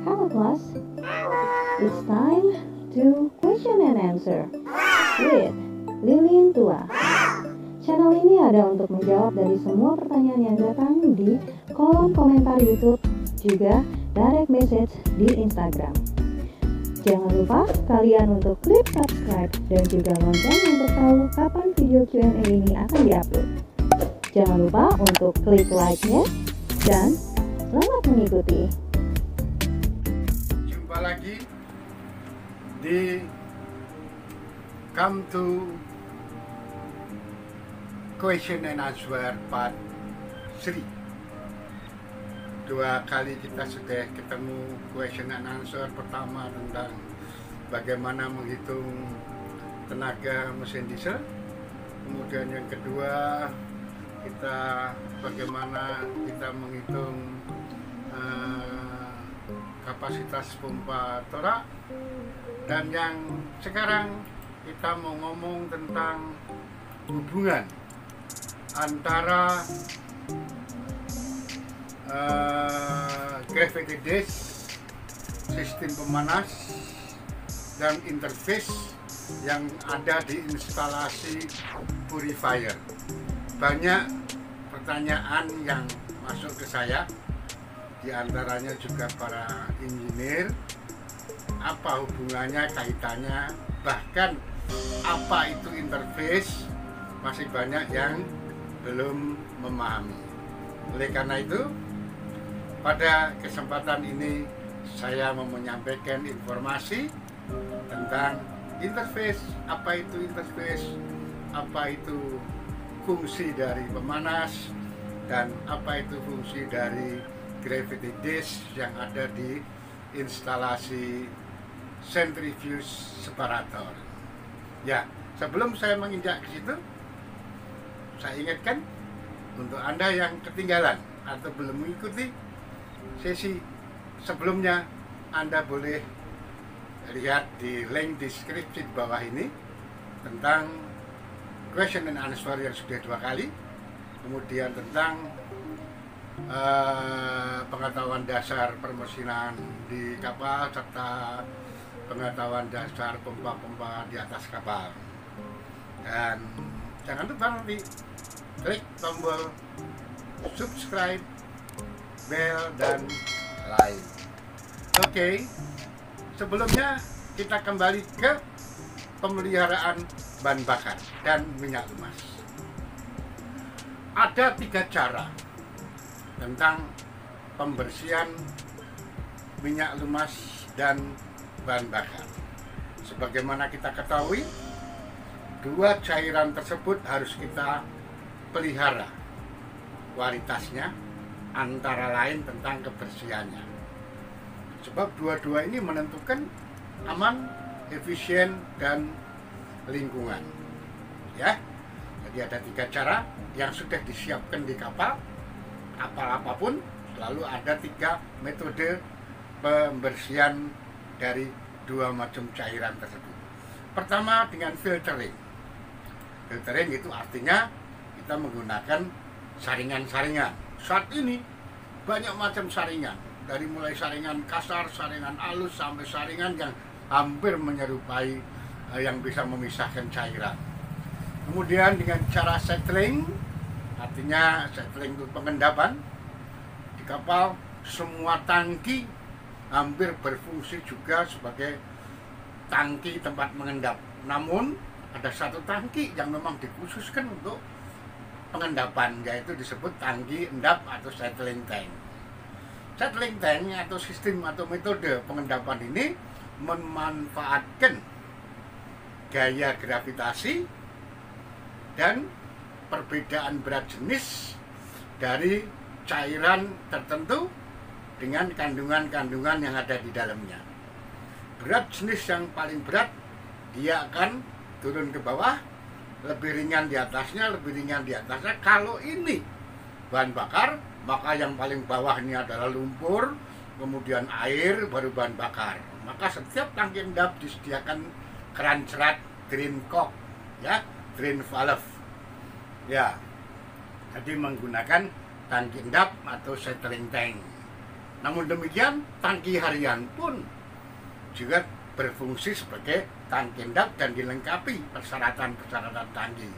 Hello class, it's time to question and answer with Lilin Tua. Channel ini ada untuk menjawab dari semua pertanyaan yang datang di kolom komentar YouTube, juga direct message di Instagram. Jangan lupa kalian untuk klik subscribe dan juga lonceng untuk tahu kapan video Q&A ini akan diupload. Jangan lupa untuk klik like-nya dan selamat mengikuti. Jumpa lagi di Come to Question and Answer Part 3. Dua kali kita sudah ketemu question and answer. Pertama tentang bagaimana menghitung tenaga mesin diesel. Kemudian yang kedua bagaimana kita menghitung kapasitas pompa torak. Dan yang sekarang kita mau ngomong tentang hubungan antara gravity disk, sistem pemanas, dan interface yang ada di instalasi purifier. Banyak pertanyaan yang masuk ke saya, diantaranya juga para engineer, apa hubungannya, kaitannya, bahkan apa itu interface, masih banyak yang belum memahami. Oleh karena itu, pada kesempatan ini saya mau menyampaikan informasi tentang interface, apa itu interface, apa itu fungsi dari pemanas, dan apa itu fungsi dari gravity disk yang ada di instalasi centrifuge separator. Ya, sebelum saya menginjak ke situ, saya ingatkan untuk Anda yang ketinggalan atau belum mengikuti sesi sebelumnya, Anda boleh lihat di link deskripsi di bawah ini tentang question and answer yang sudah 2 kali, kemudian tentang pengetahuan dasar permesinan di kapal serta pengetahuan dasar pompa-pompa di atas kapal. Dan jangan lupa nanti klik tombol subscribe, bell, dan like. Oke, sebelumnya kita kembali ke pemeliharaan bahan bakar dan minyak lumas. Ada 3 cara tentang pembersihan minyak lumas dan bahan bakar. Sebagaimana kita ketahui, 2 cairan tersebut harus kita pelihara kualitasnya, antara lain tentang kebersihannya. Sebab dua-dua ini menentukan aman, efisien, dan lingkungan. Ya, jadi ada 3 cara yang sudah disiapkan di kapal apapun. Selalu ada 3 metode pembersihan dari 2 macam cairan tersebut. Pertama dengan filtering. Filtering itu artinya kita menggunakan saringan-saringan. Saat ini banyak macam saringan, dari mulai saringan kasar, saringan halus, sampai saringan yang hampir menyerupai yang bisa memisahkan cairan. Kemudian dengan cara settling, artinya settling itu pengendapan. Di kapal semua tangki hampir berfungsi juga sebagai tangki tempat mengendap. Namun ada 1 tangki yang memang dikhususkan untuk pengendapan, yaitu disebut tangki endap atau settling tank. Settling tank atau sistem atau metode pengendapan ini memanfaatkan gaya gravitasi dan perbedaan berat jenis dari cairan tertentu dengan kandungan-kandungan yang ada di dalamnya. Berat jenis yang paling berat, dia akan turun ke bawah, lebih ringan di atasnya, lebih ringan di atasnya. Kalau ini bahan bakar, maka yang paling bawah ini adalah lumpur, kemudian air, baru bahan bakar. Maka setiap tangki endap disediakan keran cerat drain cock, ya, drain valve. Ya, jadi menggunakan tangki endap atau settling tank. Namun demikian, tangki harian pun juga berfungsi sebagai tangki endap dan dilengkapi persyaratan-persyaratan tangki.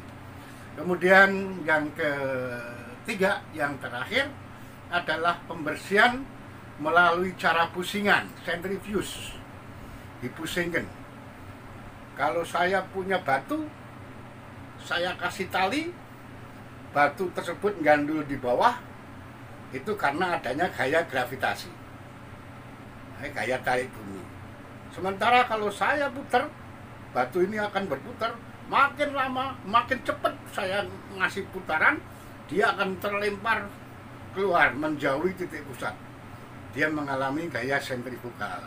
Kemudian yang ketiga, yang terakhir adalah pembersihan melalui cara pusingan, centrifuge, dipusingkan. Kalau saya punya batu, saya kasih tali, batu tersebut gandul di bawah, itu karena adanya gaya gravitasi, gaya tarik bumi. Sementara kalau saya putar, batu ini akan berputar, makin lama, makin cepat saya ngasih putaran, dia akan terlempar keluar, menjauhi titik pusat. Dia mengalami gaya sentrifugal.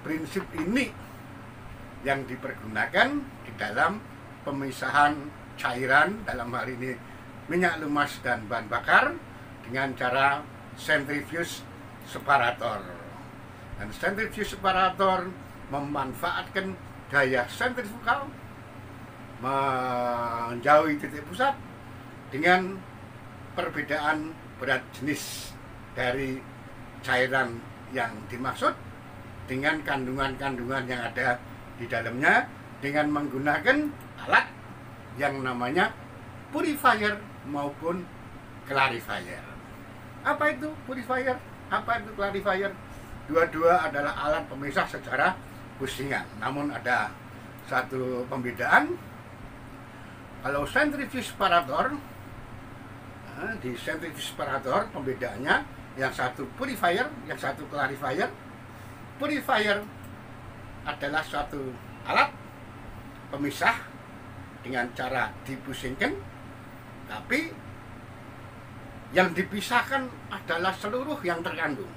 Prinsip ini yang dipergunakan di dalam pemisahan cairan, dalam hal ini minyak lumas dan bahan bakar, dengan cara centrifuge separator. Dan centrifuge separator memanfaatkan gaya sentrifugal menjauhi titik pusat dengan perbedaan berat jenis dari cairan yang dimaksud dengan kandungan-kandungan yang ada di dalamnya, dengan menggunakan alat yang namanya purifier maupun clarifier. Apa itu purifier? Apa itu clarifier? Dua-dua adalah alat pemisah secara pusingan. Namun ada satu pembedaan. Kalau centrifuge separator, di centrifuge separator pembedaannya, yang satu purifier, yang satu clarifier. Purifier adalah suatu alat pemisah dengan cara dipusingkan, tapi yang dipisahkan adalah seluruh yang terkandung.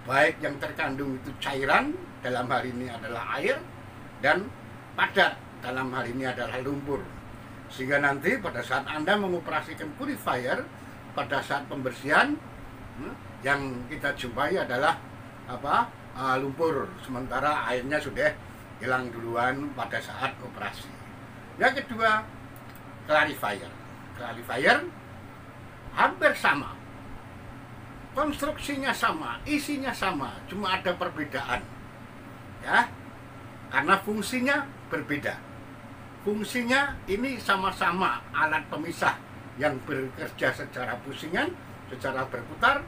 Baik yang terkandung itu cairan, dalam hal ini adalah air, dan padat, dalam hal ini adalah lumpur. Sehingga nanti pada saat Anda mengoperasikan purifier, pada saat pembersihan, yang kita jumpai adalah lumpur, sementara airnya sudah hilang duluan pada saat operasi. Yang kedua, clarifier. Clarifier hampir sama, konstruksinya sama, isinya sama, cuma ada perbedaan, ya, karena fungsinya berbeda. Fungsinya ini sama-sama alat pemisah yang bekerja secara pusingan, secara berputar,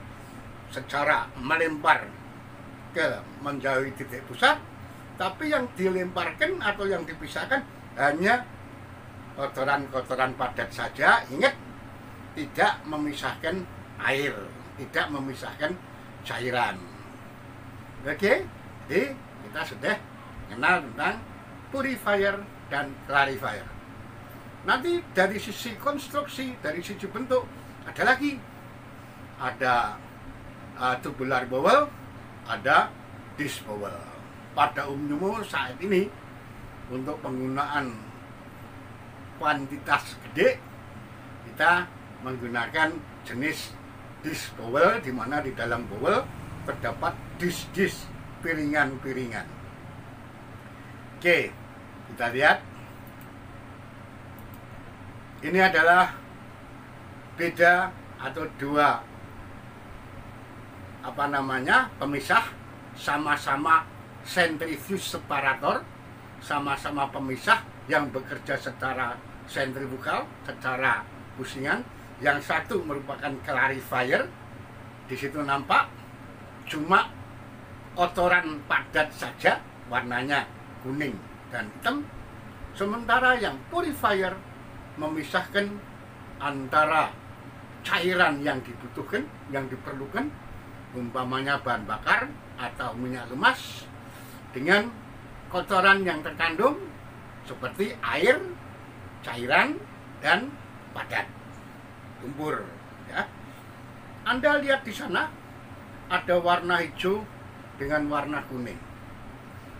secara melempar ke menjauhi titik pusat, tapi yang dilemparkan atau yang dipisahkan hanya kotoran-kotoran padat saja. Ingat, tidak memisahkan air, tidak memisahkan cairan. Oke, jadi kita sudah kenal tentang purifier dan clarifier. Nanti dari sisi konstruksi, dari sisi bentuk, ada lagi. Ada tubular bowel, ada dish bowel. Pada umumnya saat ini untuk penggunaan kuantitas gede, kita menggunakan jenis dish bowel, di mana di dalam bowel terdapat dish-dish, piringan-piringan. Oke, kita lihat. Ini adalah beda atau dua pemisah, sama-sama centrifuge separator, sama-sama pemisah yang bekerja secara sentrifugal, secara pusingan. Yang satu merupakan clarifier, di situ nampak cuma kotoran padat saja, warnanya kuning dan hitam. Sementara yang purifier memisahkan antara cairan yang dibutuhkan, yang diperlukan, umpamanya bahan bakar atau minyak lemas, dengan kotoran yang terkandung seperti air, cairan, dan padat, lumpur. Ya. Anda lihat di sana ada warna hijau dengan warna kuning.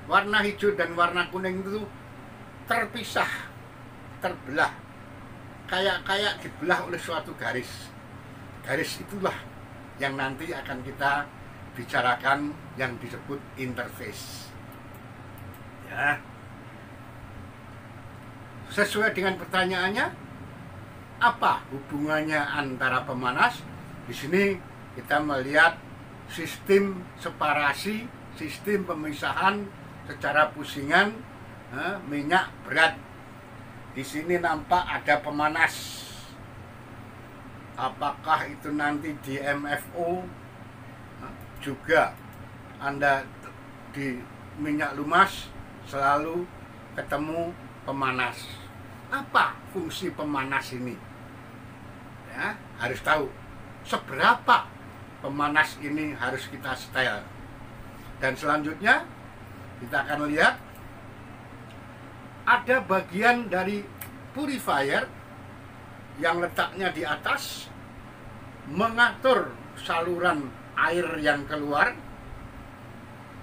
Warna hijau dan warna kuning itu terpisah, terbelah, kayak dibelah oleh suatu garis. Garis itulah yang nanti akan kita bicarakan, yang disebut interface. Ya. Sesuai dengan pertanyaannya, apa hubungannya antara pemanas? Di sini kita melihat sistem separasi, sistem pemisahan secara pusingan minyak berat. Di sini nampak ada pemanas. Apakah itu nanti di MFO juga Anda di minyak lumas selalu ketemu pemanas. Apa fungsi pemanas ini? Ya, harus tahu seberapa pemanas ini harus kita setel. Dan selanjutnya kita akan lihat ada bagian dari purifier yang letaknya di atas mengatur saluran air yang keluar.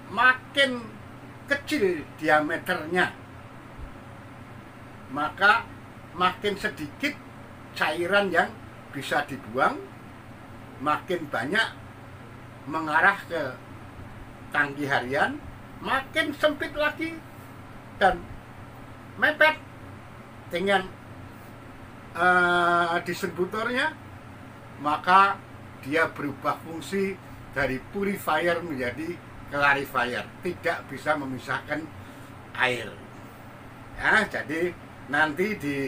Makin kecil diameternya, maka makin sedikit cairan yang bisa dibuang, makin banyak mengarah ke tangki harian, makin sempit lagi dan mepet dengan distributornya, maka dia berubah fungsi dari purifier menjadi clarifier, tidak bisa memisahkan air. Ya, jadi nanti di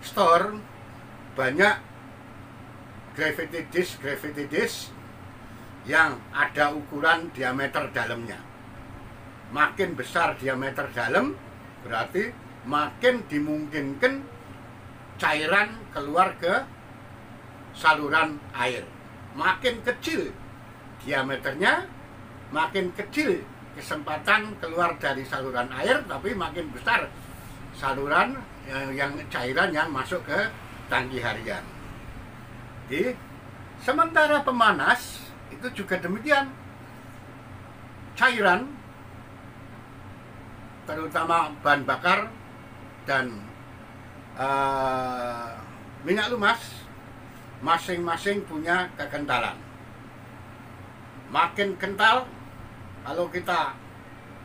store banyak gravity disk yang ada ukuran diameter dalamnya. Makin besar diameter dalam, berarti makin dimungkinkan cairan keluar ke saluran air. Makin kecil diameternya, makin kecil kesempatan keluar dari saluran air, tapi makin besar saluran yang cairan yang masuk ke tangki harian. Jadi, sementara pemanas itu juga demikian. Cairan, terutama bahan bakar dan minyak lumas, masing-masing punya kekentalan. Makin kental, kalau kita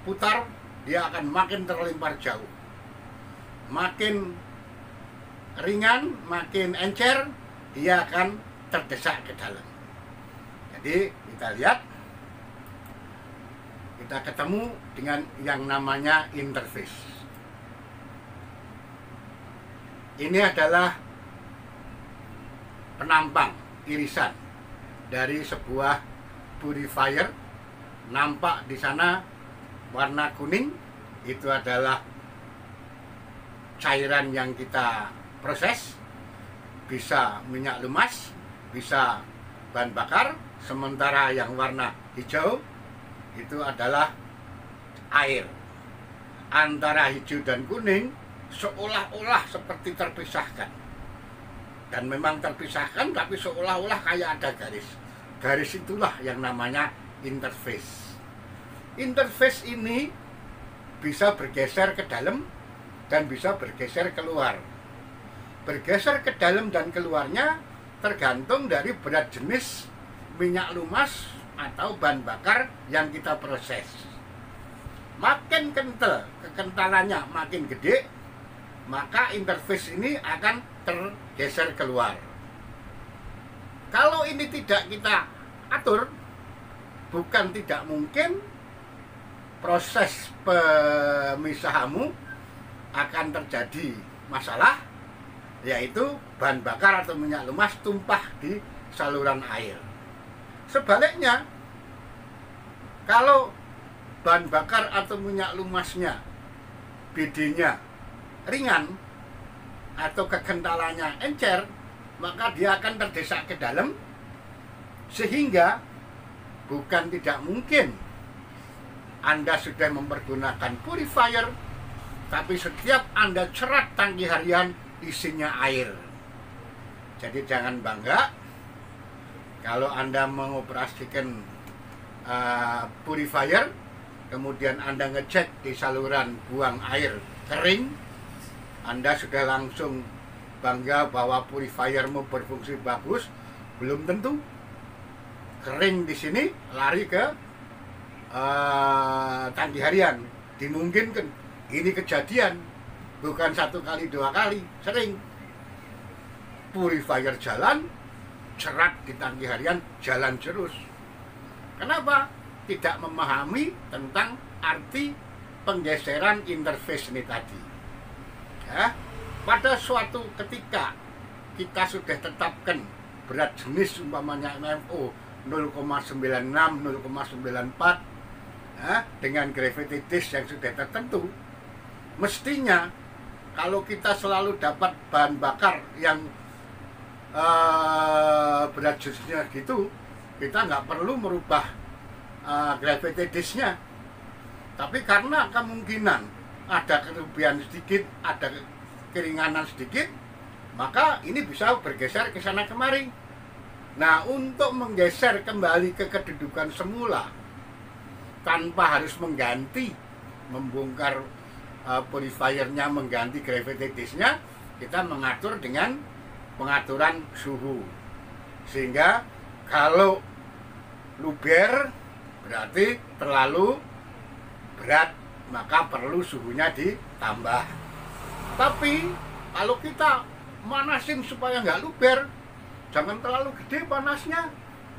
putar, dia akan makin terlempar jauh. Makin ringan, makin encer, dia akan terdesak ke dalam. Jadi kita lihat, kita ketemu dengan yang namanya interface. Ini adalah penampang irisan dari sebuah purifier. Nampak di sana warna kuning, itu adalah cairan yang kita proses. Bisa minyak lumas, bisa bahan bakar. Sementara yang warna hijau itu adalah air. Antara hijau dan kuning seolah-olah seperti terpisahkan. Dan memang terpisahkan, tapi seolah-olah kayak ada garis. Garis itulah yang namanya interface. Interface ini bisa bergeser ke dalam dan bisa bergeser keluar. Bergeser ke dalam dan keluarnya tergantung dari berat jenis minyak lumas atau bahan bakar yang kita proses. Makin kental, kekentalannya makin gede, maka interface ini akan tergeser keluar. Kalau ini tidak kita atur, bukan tidak mungkin proses pemisahanmu akan terjadi masalah, yaitu bahan bakar atau minyak lumas tumpah di saluran air. Sebaliknya, kalau bahan bakar atau minyak lumasnya BD-nya ringan atau kekentalannya encer, maka dia akan terdesak ke dalam, sehingga bukan tidak mungkin Anda sudah mempergunakan purifier, tapi setiap Anda cerat tangki harian isinya air. Jadi jangan bangga kalau Anda mengoperasikan purifier, kemudian Anda ngecek di saluran buang air kering, Anda sudah langsung bangga bahwa purifiermu berfungsi bagus. Belum tentu. Kering di sini lari ke tangki harian. Dimungkinkan. Ini kejadian bukan 1 kali 2 kali, sering. Purifier jalan, cerat di tangki harian, jalan terus. Kenapa? Tidak memahami tentang arti penggeseran interface ini tadi. Ya, pada suatu ketika kita sudah tetapkan berat jenis umpamanya MMO 0,96, 0,94 ya, dengan gravity disk yang sudah tertentu, mestinya kalau kita selalu dapat bahan bakar yang berat jenisnya gitu, kita nggak perlu merubah gravity disknya. Tapi karena kemungkinan ada kerugian sedikit, ada keringanan sedikit, maka ini bisa bergeser ke sana kemari. Nah, untuk menggeser kembali ke kedudukan semula tanpa harus mengganti, membongkar purifiernya, mengganti gravity disknya, kita mengatur dengan pengaturan suhu. Sehingga kalau luber berarti terlalu berat, maka perlu suhunya ditambah. Tapi kalau kita manasin supaya nggak luber, jangan terlalu gede panasnya.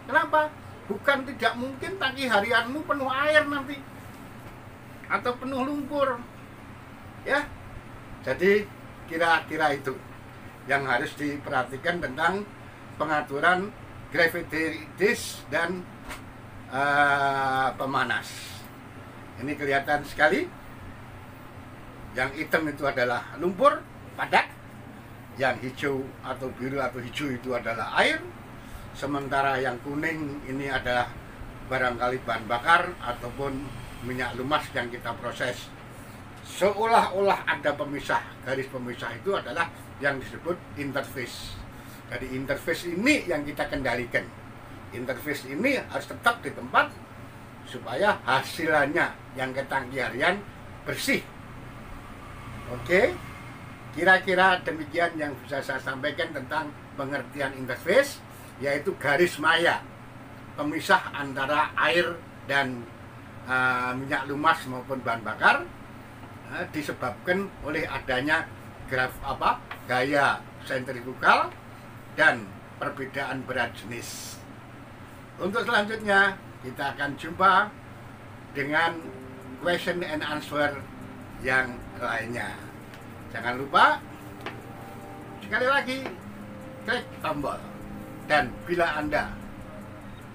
Kenapa? Bukan tidak mungkin tangki harianmu penuh air nanti, atau penuh lumpur. Ya, jadi kira-kira itu yang harus diperhatikan tentang pengaturan gravity disk dan pemanas. Ini kelihatan sekali. Yang hitam itu adalah lumpur padat, yang hijau atau biru atau hijau itu adalah air, sementara yang kuning ini adalah barangkali bahan bakar ataupun minyak lumas yang kita proses. Seolah-olah ada pemisah, garis pemisah itu adalah yang disebut interface. Jadi interface ini yang kita kendalikan. Interface ini harus tetap di tempat supaya hasilnya yang ke tangki harian bersih. Oke, kira-kira demikian yang bisa saya sampaikan tentang pengertian interface, yaitu garis maya pemisah antara air dan minyak lumas maupun bahan bakar, disebabkan oleh adanya gaya sentrifugal dan perbedaan berat jenis. Untuk selanjutnya kita akan jumpa dengan question and answer yang lainnya. Jangan lupa sekali lagi klik tombol, dan bila Anda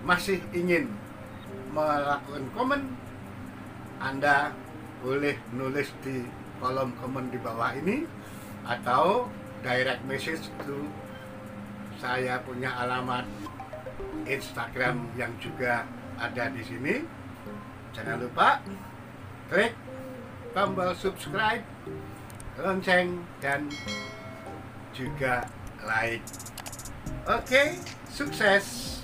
masih ingin melakukan komen, Anda boleh menulis di kolom komen di bawah ini atau direct message ke saya punya alamat Instagram yang juga ada di sini. Jangan lupa klik tombol subscribe, lonceng, dan juga like. Oke, sukses.